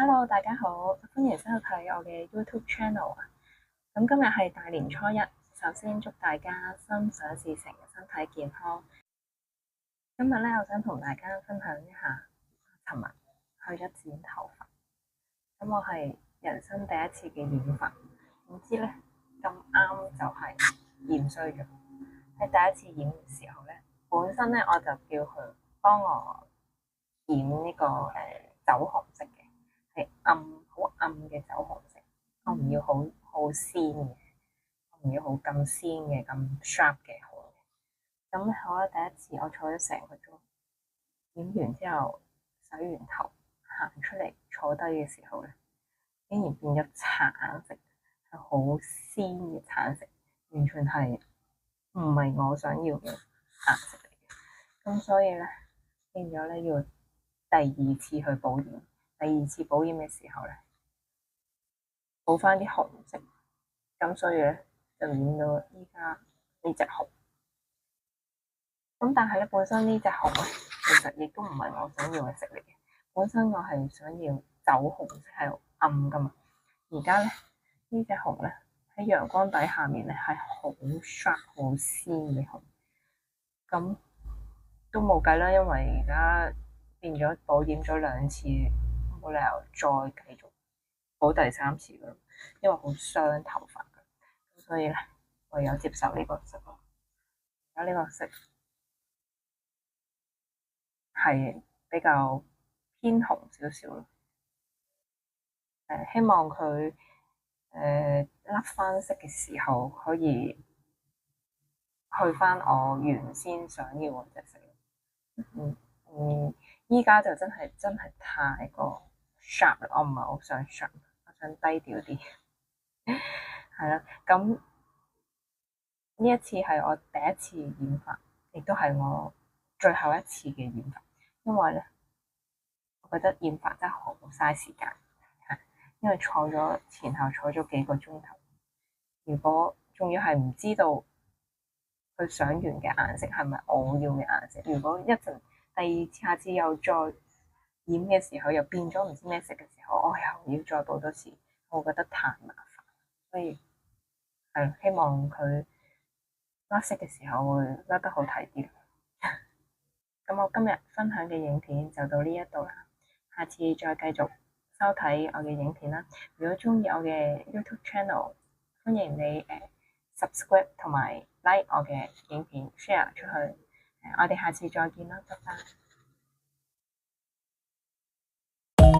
Hello，大家好，歡迎收睇我嘅 YouTube channel 啊！咁今日係大年初一，首先祝大家心想事成，身體健康。今日咧，我想同大家分享一下，尋日去咗剪頭髮。咁我係人生第一次嘅染髮，點知咧咁啱就係染衰咗。喺第一次染嘅時候咧，本身咧我就叫佢幫我染呢個酒紅色嘅。係好暗嘅酒紅色，我唔要好鮮嘅，我唔要好咁鮮嘅咁 sharp 嘅紅嘅。咁好啦，第一次我坐咗成個鐘，染完之後洗完頭行出嚟坐低嘅時候咧，竟然變咗橙色，係好鮮嘅橙色，完全係唔係我想要嘅顏色嚟嘅。咁所以咧變咗咧要第二次去保養，第二次保養嘅時候咧，補翻啲紅色，咁所以咧就染到依家呢隻紅。咁但係咧本身呢隻紅咧，其實亦都唔係我想要嘅色嚟嘅。本身我係想要酒紅色係暗噶嘛，而家咧呢隻紅咧喺陽光底下面咧係好 sharp 好鮮嘅紅。咁都冇計啦，因為而家變咗保染咗兩次，冇理由再繼續補第三次噶，因為好傷頭髮噶，所以咧唯有接受呢個色咯。而家呢個色係比較偏紅少少咯，希望佢甩翻色嘅時候可以去翻我原先想要嗰隻色。嗯嗯，依家就真係太過 sharp 啦，我唔係好想 sharp，我想低調啲。係啦，咁呢一次係我第一次染髮，亦都係我最後一次嘅染髮，因為咧，我覺得染髮真係好嘥時間，因為前後坐咗幾個鐘頭，如果仲要係唔知道佢想完嘅顏色係咪我要嘅顏色，如果一陣下次又再染嘅時候又變咗唔知咩色嘅時候，我又要再補多次，我覺得太麻煩，所以係希望佢甩色嘅時候會甩得好睇啲。咁我今日分享嘅影片就到呢一度啦，下次再繼續收睇我嘅影片啦。如果鍾意我嘅 YouTube channel，歡迎你subscribe 同埋 like 我嘅影片 share 出去。我哋下次再見啦，拜拜。